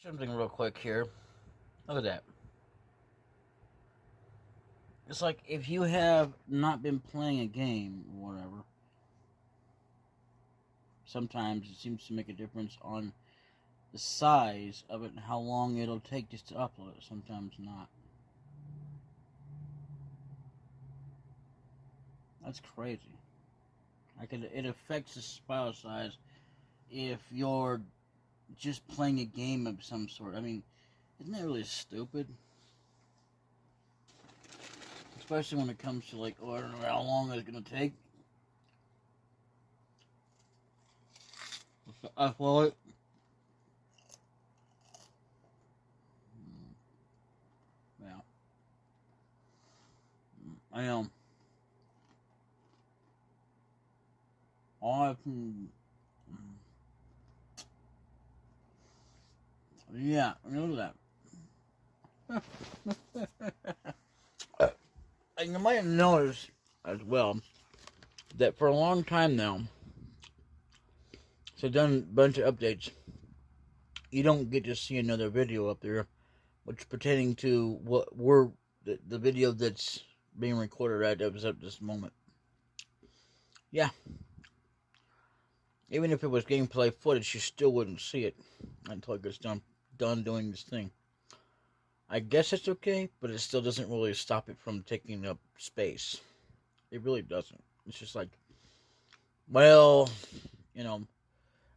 Something real quick here. Look at that. It's like if you have not been playing a game or whatever, sometimes it seems to make a difference on the size of it and how long it'll take just to upload it. Sometimes not. That's crazy. Like it affects the file size if you're just playing a game of some sort. I mean, isn't that really stupid? Especially when it comes to like, oh, I don't know how long it's gonna take. I follow it. Yeah, I am. I can. Yeah, I know that. And you might have noticed as well that for a long time now, so I've done a bunch of updates, you don't get to see another video up there, which pertaining to what we're the video that's being recorded right up at this moment. Yeah, even if it was gameplay footage, you still wouldn't see it until it gets done doing this thing. I guess it's okay, but it still doesn't really stop it from taking up space. It really doesn't. It's just like, well, you know,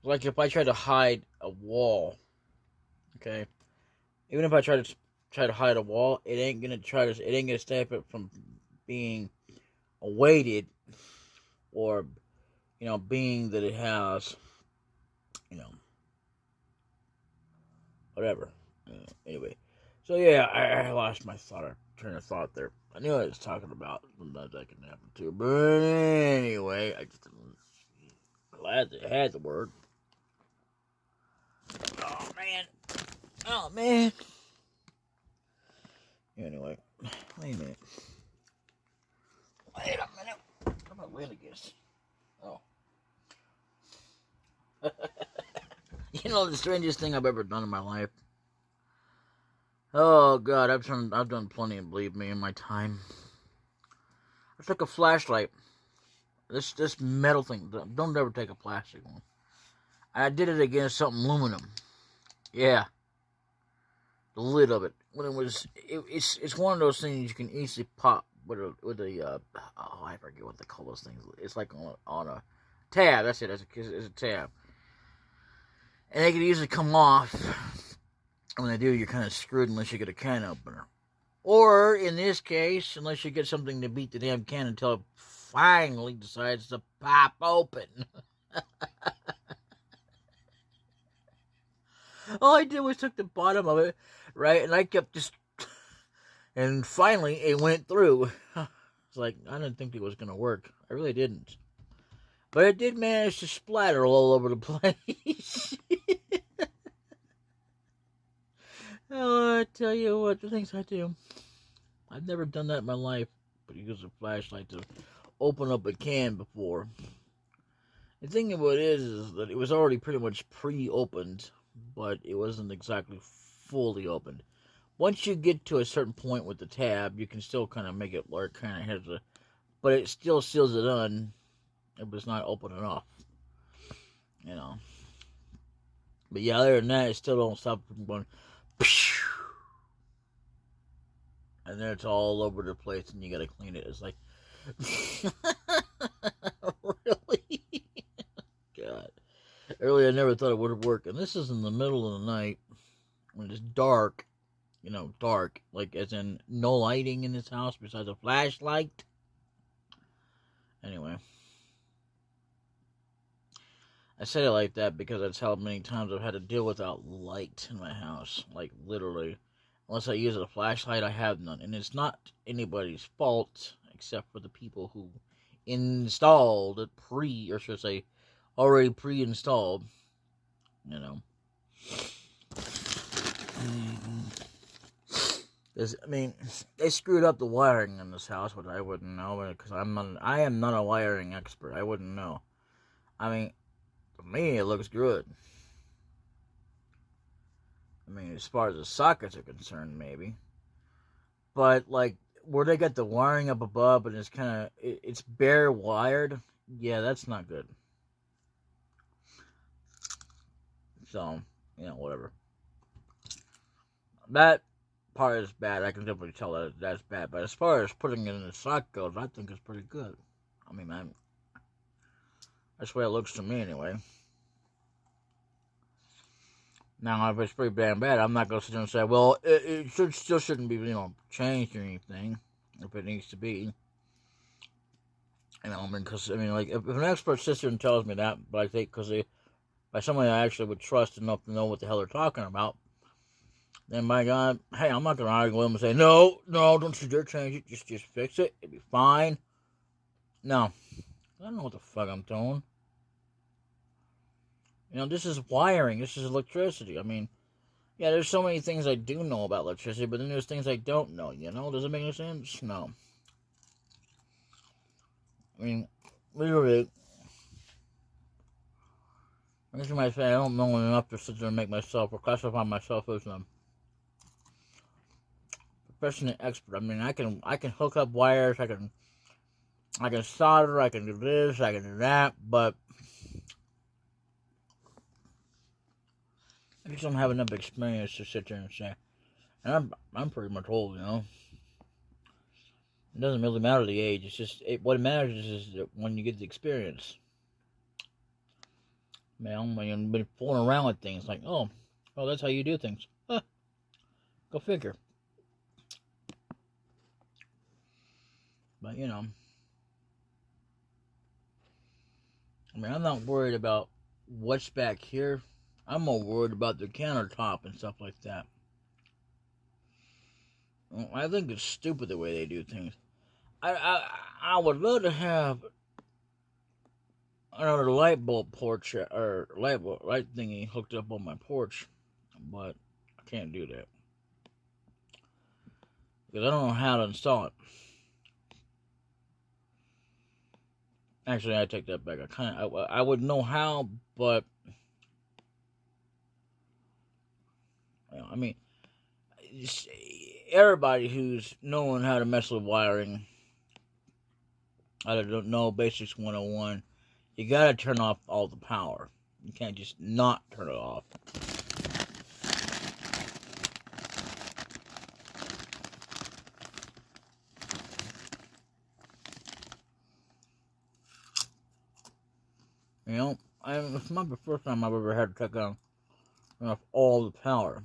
like if I try to hide a wall, okay, even if I try to hide a wall, it ain't gonna stop it from being weighted, or being that it has, whatever. Anyway, so yeah, I lost my train of thought there. I knew I was talking about. Sometimes that can happen too, but anyway, I just glad that I had the word. Oh man. Anyway, wait a minute. How about Willigus? Oh. The strangest thing I've ever done in my life. Oh God, I've done plenty, and believe me, in my time. I took a flashlight. This metal thing. Don't ever take a plastic one. I did it against something aluminum. Yeah, the lid of it. When it's one of those things you can easily pop with a I forget what they call those things. It's like on a tab. That's it. It's a tab, and they can easily come off. And when they do, you're kind of screwed unless you get a can opener, or in this case, unless you get something to beat the damn can until it finally decides to pop open. All I did was took the bottom of it, right, and I kept just, and finally it went through. It's like, I didn't think it was going to work. I really didn't. But it did manage to splatter all over the place. Oh, I tell you what, the things I do. I've never done that in my life, but use a flashlight to open up a can before. The thing about it is that it was already pretty much pre-opened, but it wasn't exactly fully opened. Once you get to a certain point with the tab, you can still kind of make it where it kind of has but it still seals it on. It was not open enough, But yeah, other than that, it still don't stop from going, and then it's all over the place, and you gotta clean it. It's like, really? God. Earlier, I never thought it would work, and this is in the middle of the night when it's dark. Dark, like as in no lighting in this house besides a flashlight. Anyway, I say it like that because that's how many times I've had to deal without light in my house. Like, literally. Unless I use a flashlight, I have none. And it's not anybody's fault, except for the people who installed it or should I say, already pre-installed. I mean, they screwed up the wiring in this house, which I wouldn't know, because I am not a wiring expert. I wouldn't know. I mean, to me, it looks good. mean, as far as the sockets are concerned, maybe. But, like, where they got the wiring up above and it's kind of, it's bare wired, yeah, that's not good. So, you know, whatever. That part is bad. I can definitely tell that that's bad. But as far as putting it in the sock goes, I think it's pretty good. I mean, that's the way it looks to me anyway. Now, if it's pretty damn bad, I'm not going to sit there and say, well, it still shouldn't be, changed or anything, if it needs to be. You know, I mean, because, like, if an expert sits there and tells me that, but I think, by somebody I actually would trust enough to know what the hell they're talking about, then by God, hey, I'm not going to argue with them and say, no, don't you dare change it, just fix it, it'll be fine. No, I don't know what the fuck I'm doing. This is wiring. This is electricity. I mean, yeah, there's so many things I do know about electricity, but then there's things I don't know, Does it make any sense? No. I mean, literally, I guess you might say I don't know enough to sit there and make myself, or classify myself as a professional expert. I mean, I can hook up wires, I can solder, I can do this, I can do that, but I just don't have enough experience to sit there and say. And I'm pretty much old, It doesn't really matter the age. It's just what matters is that when you get the experience. Man, when you've been fooling around with things like, oh, well, that's how you do things. Huh, go figure. But I mean, I'm not worried about what's back here. I'm more worried about the countertop and stuff like that. I think it's stupid the way they do things. I would love to have another light bulb porch or light thingy hooked up on my porch, but I can't do that because I don't know how to install it. Actually, I take that back. I would know how, but I mean, everybody who's knowing how to mess with wiring, I don't know Basics 101, you gotta turn off all the power. You can't just not turn it off. It's not the first time I've ever had to turn off all the power.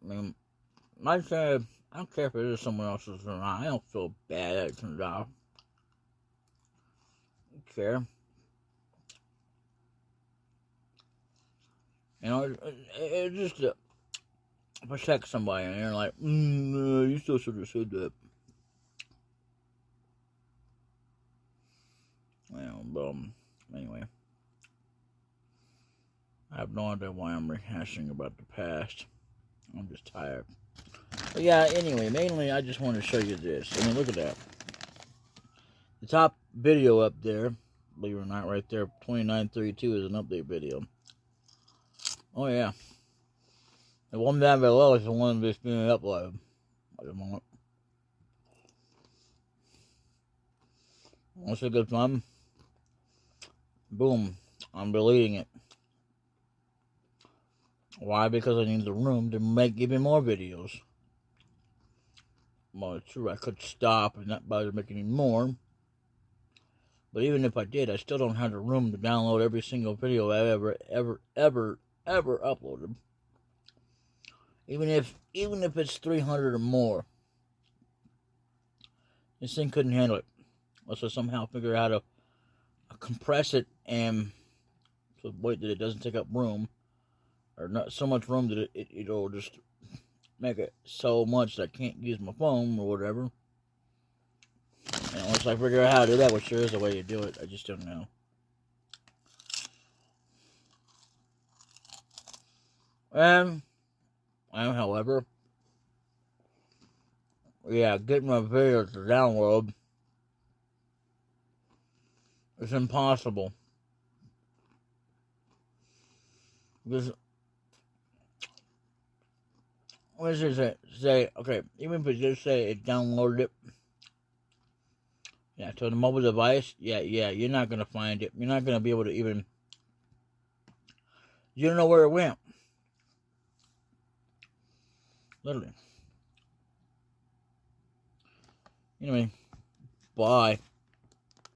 I mean, like I said, I don't care if it is someone else's or not. I don't feel bad that it turns off. I don't care. It's just to protect somebody, and you're like, you still should have said that. Well, anyway. I have no idea why I'm rehashing about the past. I'm just tired. But yeah, anyway, mainly I just want to show you this. I mean, look at that. The top video up there, believe it or not, right there, 2932 is an update video. Oh yeah. The one down below is the one that's being uploaded at the moment. Once it gets done, boom, I'm deleting it. Why? Because I need the room to make even more videos. Well, it's true, I could stop and not bother making any more. But even if I did, I still don't have the room to download every single video I've ever uploaded. Even if it's 300 or more. This thing couldn't handle it. Unless I somehow figure out how to compress it and so wait that it doesn't take up room. Or not so much room that it'll just make it so much that I can't use my phone or whatever. And once I figure out how to do that, which there is a way to do it, I just don't know. And however, yeah, getting my videos to download is impossible. Because what does it say? Okay, even if it just say it downloaded it. Yeah, to the mobile device. Yeah, you're not gonna find it. You're not gonna be able to even. You don't know where it went. Literally. Anyway, bye.